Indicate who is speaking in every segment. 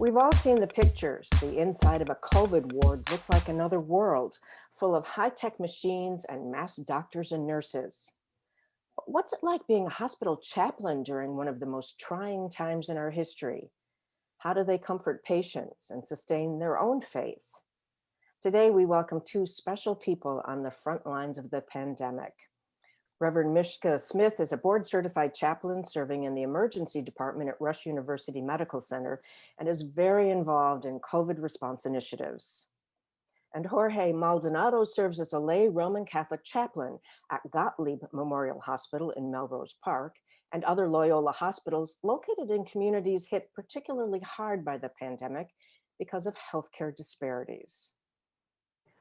Speaker 1: We've all seen the pictures. The inside of a COVID ward looks like another world, full of high-tech machines and masked doctors and nurses. What's it like being a hospital chaplain during one of the most trying times in our history? How do they comfort patients and sustain their own faith? Today, we welcome two special people on the front lines of the pandemic. Reverend Mishka Smith is a board certified chaplain serving in the emergency department at Rush University Medical Center and is very involved in COVID response initiatives. And Jorge Maldonado serves as a lay Roman Catholic chaplain at Gottlieb Memorial Hospital in Melrose Park and other Loyola hospitals located in communities hit particularly hard by the pandemic because of healthcare disparities.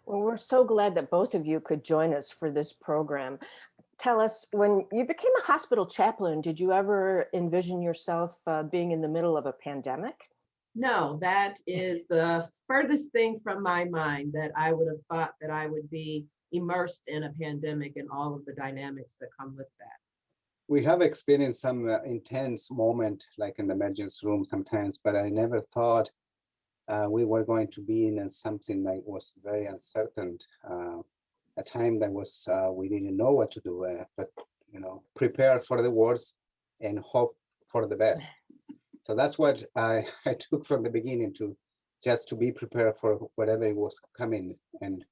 Speaker 1: Well, we're so glad that both of you could join us for this program. Tell us, when you became a hospital chaplain, did you ever envision yourself being in the middle of a pandemic?
Speaker 2: No, that is the furthest thing from my mind, that I would have thought that I would be immersed in a pandemic and all of the dynamics that come with that.
Speaker 3: We have experienced some intense moment, like in the emergency room sometimes, but I never thought we were going to be in something that was very uncertain. A time that was we didn't know what to do, but prepare for the worst and hope for the best. So that's what I took from the beginning, to just to be prepared for whatever it was coming and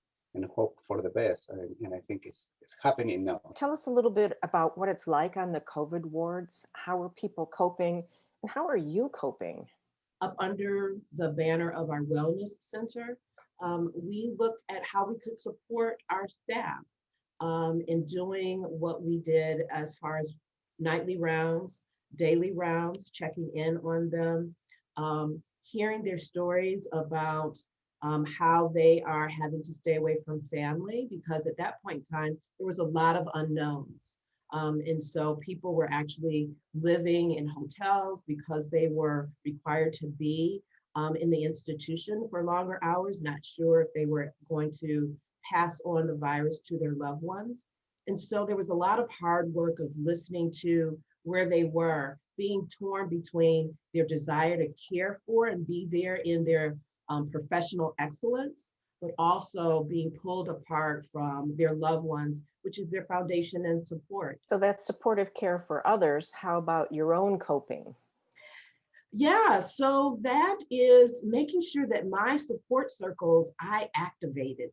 Speaker 3: hope for the best. And I think it's happening now.
Speaker 1: Tell us a little bit about what it's like on the COVID wards. How are people coping, and how are you coping?
Speaker 2: Up under the banner of our wellness center, we looked at how we could support our staff in doing what we did as far as nightly rounds, daily rounds, checking in on them, hearing their stories about how they are having to stay away from family, because at that point in time, there was a lot of unknowns. And so people were actually living in hotels because they were required to be in the institution for longer hours, not sure if they were going to pass on the virus to their loved ones. And so there was a lot of hard work of listening to where they were, being torn between their desire to care for and be there in their professional excellence, but also being pulled apart from their loved ones, which is their foundation and support.
Speaker 1: So that's supportive care for others. How about your own coping?
Speaker 2: Yeah, so that is making sure that my support circles, I activated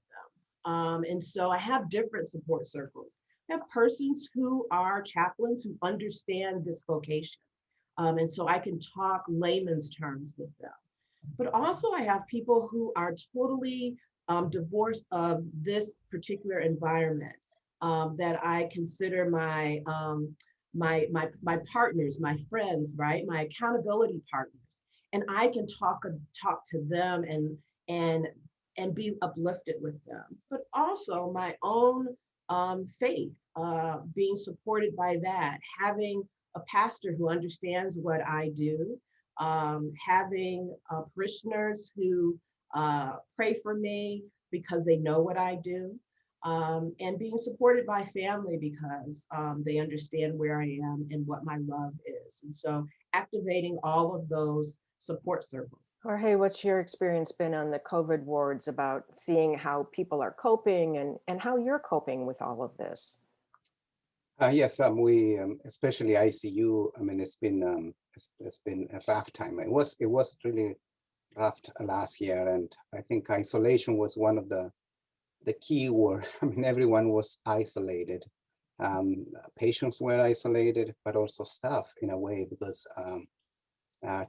Speaker 2: them. And so I have different support circles. I have persons who are chaplains who understand this vocation. And so I can talk layman's terms with them. But also I have people who are totally divorced of this particular environment, that I consider my partners, my friends, right? My accountability partners. And I can talk to them and be uplifted with them. But also my own faith, being supported by that, having a pastor who understands what I do, having parishioners who pray for me because they know what I do, and being supported by family because they understand where I am and what my love is. And so activating all of those support circles.
Speaker 1: Jorge, what's your experience been on the COVID wards about seeing how people are coping and how you're coping with all of this?
Speaker 3: Yes, we especially ICU. I mean, it's been a rough time. It was really rough last year, and I think isolation was one of the key word. I mean, everyone was isolated. Patients were isolated, but also staff in a way, because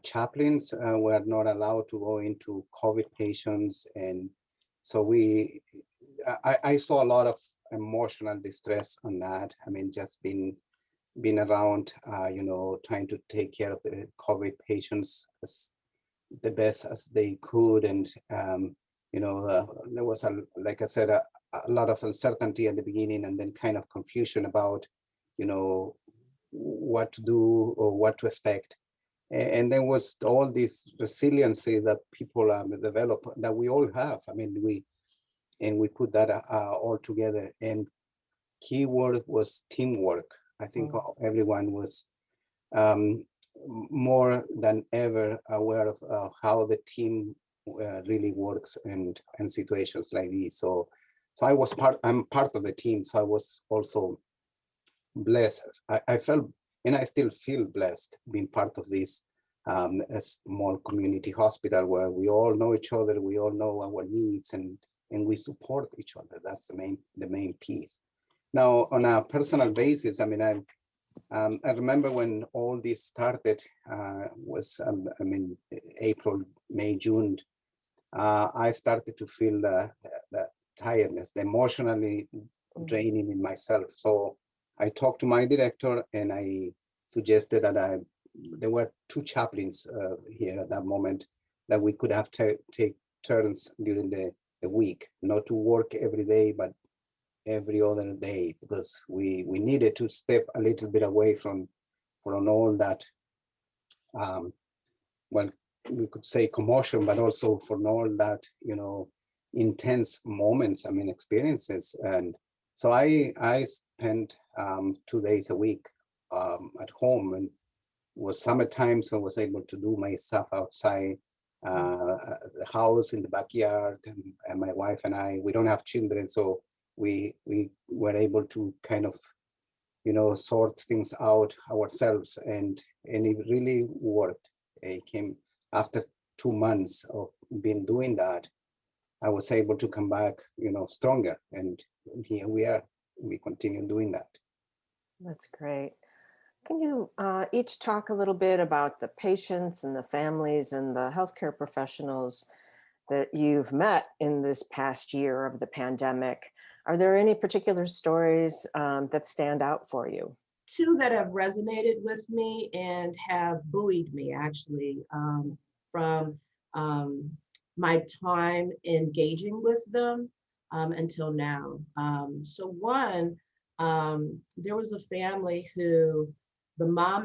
Speaker 3: chaplains were not allowed to go into COVID patients, and so I saw a lot of emotional distress on that. I mean, just being around, trying to take care of the COVID patients as the best as they could, and there was like I said, a lot of uncertainty at the beginning, and then kind of confusion about, what to do or what to expect. And then was all this resiliency that people develop, that we all have. I mean, we put that all together. And key word was teamwork. I think everyone was more than ever aware of how the team really works in situations like these. So I'm part of the team. So I was also blessed. I felt, and I still feel blessed being part of this a small community hospital where we all know each other, we all know our needs, and we support each other. That's the main piece. Now, on a personal basis, I mean, I remember when all this started, was April, May, June. I started to feel the tiredness, the emotionally draining in myself. So I talked to my director and I suggested that there were two chaplains here at that moment that we could have take turns during the week, not to work every day, but every other day, because we needed to step a little bit away from all that, well, we could say commotion, but also from all that, intense moments, I mean, experiences. And so I spent 2 days a week at home, and it was summertime, so I was able to do my stuff outside the house, in the backyard, and my wife and we don't have children, so we were able to kind of sort things out ourselves, and it really worked. It came after 2 months of being doing that. I was able to come back stronger, and here we are. We continue doing that.
Speaker 1: That's great. Can you each talk a little bit about the patients and the families and the healthcare professionals that you've met in this past year of the pandemic? Are there any particular stories that stand out for you?
Speaker 2: Two that have resonated with me and have buoyed me, actually, from my time engaging with them until now. So one, there was a family who the mom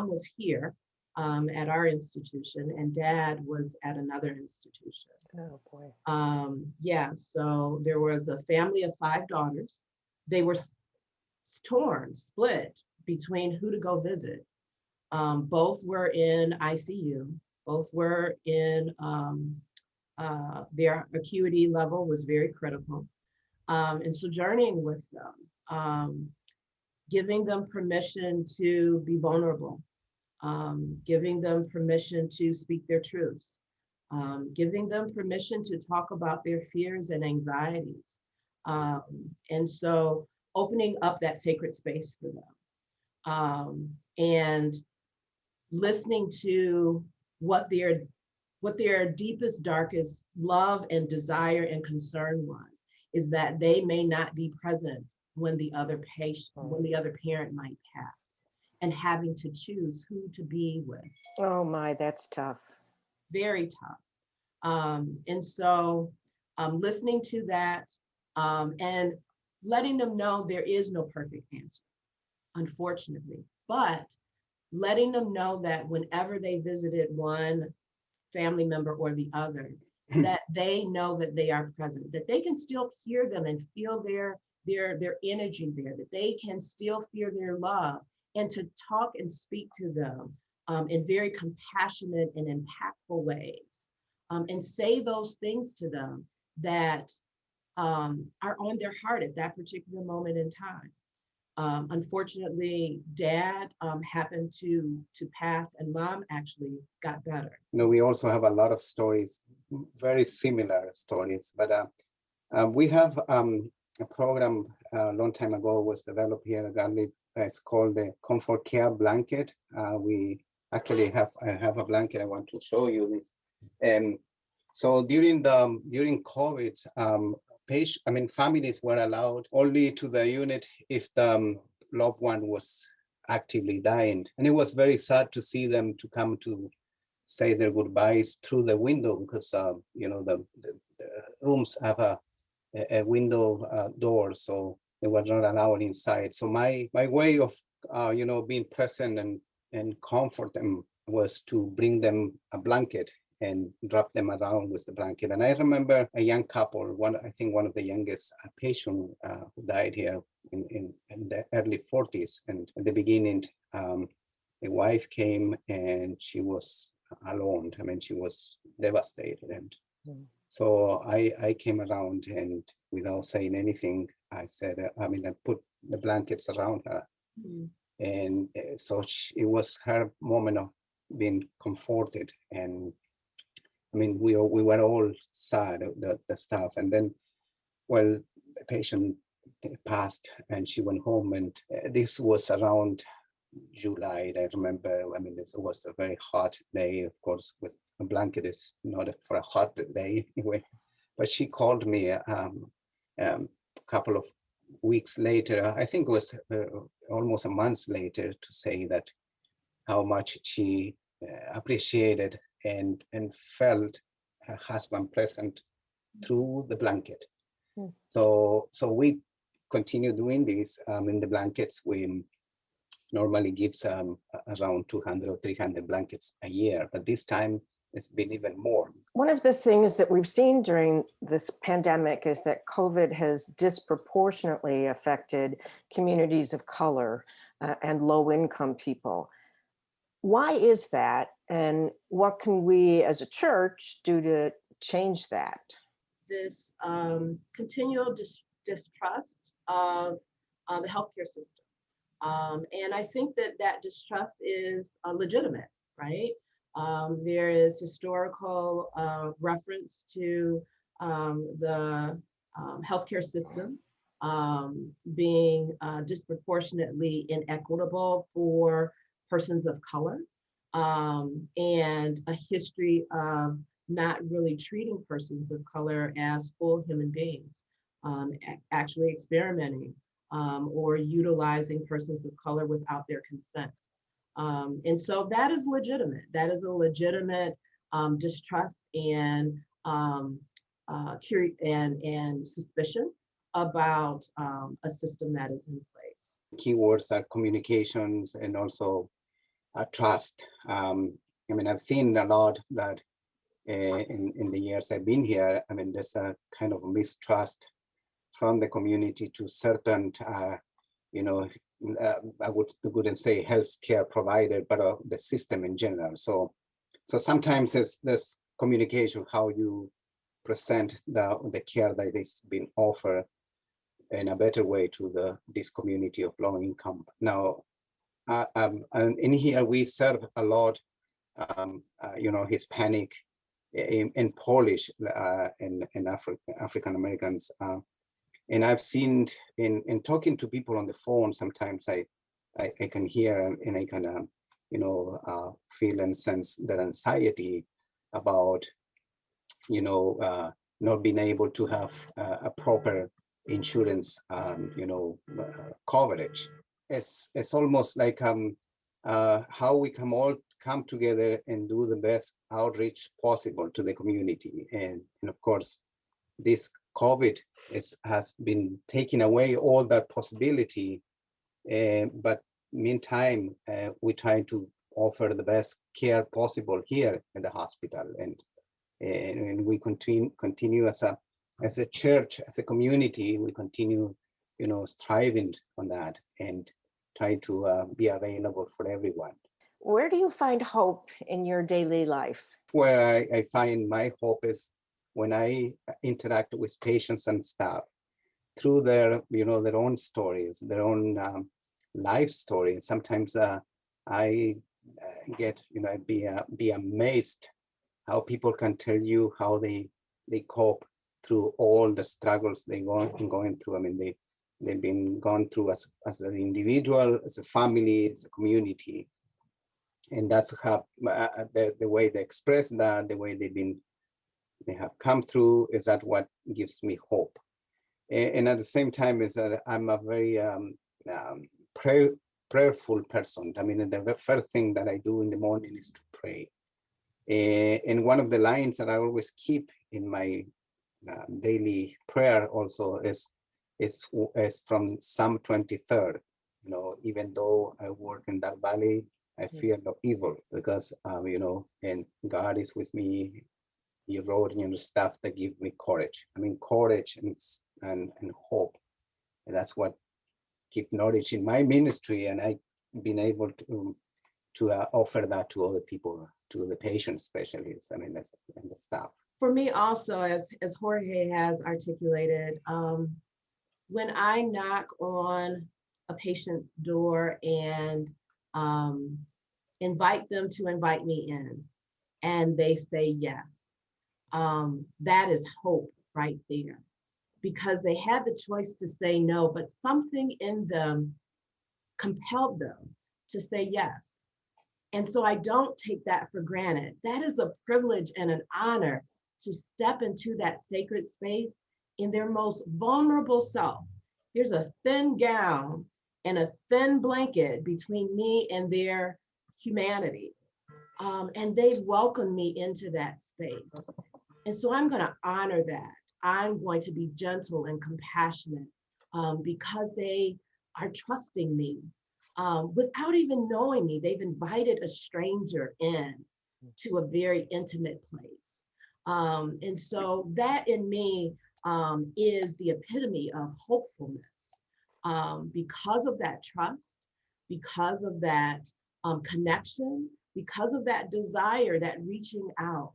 Speaker 2: was here at our institution, and dad was at another institution.
Speaker 1: Oh boy.
Speaker 2: Yeah, so there was a family of 5 daughters. They were split between who to go visit. Both were in ICU. Both were in, their acuity level was very critical. And so journeying with them, giving them permission to be vulnerable, giving them permission to speak their truths, giving them permission to talk about their fears and anxieties. And so opening up that sacred space for them, and listening to what their deepest, darkest love and desire and concern was, is that they may not be present when the other parent might pass, and having to choose who to be with.
Speaker 1: Oh my, that's tough.
Speaker 2: Very tough. And so listening to that, and letting them know there is no perfect answer, unfortunately, but letting them know that whenever they visited one family member or the other, that they know that they are present, that they can still hear them and feel their energy there, that they can still feel their love, and to talk and speak to them in very compassionate and impactful ways, and say those things to them that are on their heart at that particular moment in time. Unfortunately, dad happened to pass, and mom actually got better.
Speaker 3: We also have a lot of stories, very similar stories, but we have a program a long time ago was developed here at Garlic. It's called the Comfort Care Blanket. We actually I have a blanket. I want to show you this. And so during COVID, families were allowed only to the unit if the loved one was actively dying. And it was very sad to see them to come to say their goodbyes through the window, because the rooms have a window door, so they were not allowed inside. So my way of being present and comfort them was to bring them a blanket and drop them around with the blanket. And I remember a young couple, I think one of the youngest patient who died here in the early 40s, and at the beginning, the wife came and she was alone. I mean, she was devastated. And
Speaker 1: Mm.
Speaker 3: so I came around, and without saying anything, I said, I put the blankets around her.
Speaker 2: Mm.
Speaker 3: And so it was her moment of being comforted. And I mean, we were all sad, the staff. And then, well, the patient passed and she went home. And this was around July, I remember. I mean, it was a very hot day, of course, with a blanket is not for a hot day anyway. But she called me a couple of weeks later, I think it was almost a month later, to say that how much she appreciated and felt her husband present through the blanket.
Speaker 1: Mm.
Speaker 3: So we continue doing this. In the blankets, we normally gives around 200 or 300 blankets a year, but this time it's been even more.
Speaker 1: One of the things that we've seen during this pandemic is that COVID has disproportionately affected communities of color and low-income people. Why is that? And what can we as a church do to change that?
Speaker 2: This continual distrust of the healthcare system. And I think that distrust is legitimate, right? There is historical reference to the healthcare system being disproportionately inequitable for persons of color, and a history of not really treating persons of color as full human beings, actually experimenting or utilizing persons of color without their consent. And so that is legitimate. That is a legitimate distrust and and suspicion about a system that is in place.
Speaker 3: Keywords are communications and also trust. I mean, I've seen a lot that in the years I've been here. I mean, there's a kind of mistrust from the community to certain, you know, I wouldn't say healthcare provider, but the system in general. So sometimes there's communication, how you present the care that is being offered in a better way to this community of low income. Now, and in here we serve a lot, you know, Hispanic in Polish in African Americans. And I've seen in talking to people on the phone, sometimes I can hear and I can, you know, feel and sense their anxiety about, you know, not being able to have a proper insurance, you know, coverage. It's almost like how we can all come together and do the best outreach possible to the community. And of course, this COVID has been taking away all that possibility. But meantime, we try to offer the best care possible here in the hospital, and we continue as a church, as a community, we continue, you know, striving on that and try to be available for everyone.
Speaker 1: Where do you find hope in your daily life?
Speaker 3: Where I find my hope is when I interact with patients and staff through their, you know, their own stories, their own life stories. Sometimes I get, you know, be amazed how people can tell you how they cope through all the struggles they're going through. I mean, they've been gone through as an individual, as a family, as a community. And that's how the way they express that, the way they have come through, is that what gives me hope. And at the same time is that I'm a very prayerful person. I mean, the first thing that I do in the morning is to pray. And one of the lines that I always keep in my daily prayer also is from Psalm 23rd. You know, even though I work in that valley, I fear no evil, because you know, and God is with me. You wrote in your stuff that give me courage. I mean, courage and hope. And that's what keep nourishing my ministry. And I've been able offer that to other people, to the patients, especially, I mean, and the staff.
Speaker 2: For me also, as Jorge has articulated, when I knock on a patient's door and invite them to invite me in, and they say yes, that is hope right there, because they had the choice to say no, but something in them compelled them to say yes. And so I don't take that for granted. That is a privilege and an honor to step into that sacred space in their most vulnerable self. There's a thin gown and a thin blanket between me and their humanity. And they've welcomed me into that space. And so I'm going to honor that. I'm going to be gentle and compassionate because they are trusting me. Without even knowing me, they've invited a stranger in to a very intimate place. And so that in me is the epitome of hopefulness. Because of that trust, because of that connection, because of that desire, that reaching out.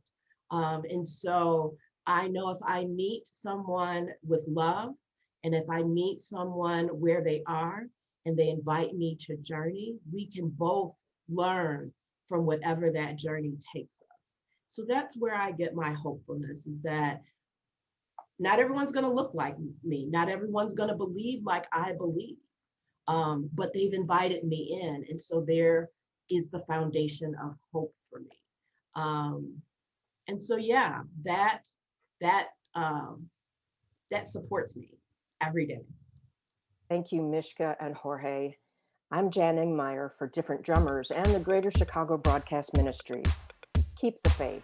Speaker 2: And so I know if I meet someone with love, and if I meet someone where they are, and they invite me to journey, we can both learn from whatever that journey takes us. So that's where I get my hopefulness, is that not everyone's going to look like me. Not everyone's going to believe like I believe, but they've invited me in. And so there is the foundation of hope for me. And so, yeah, that supports me every day.
Speaker 1: Thank you, Mishka and Jorge. I'm Jan Engmeyer for Different Drummers and the Greater Chicago Broadcast Ministries. Keep the faith.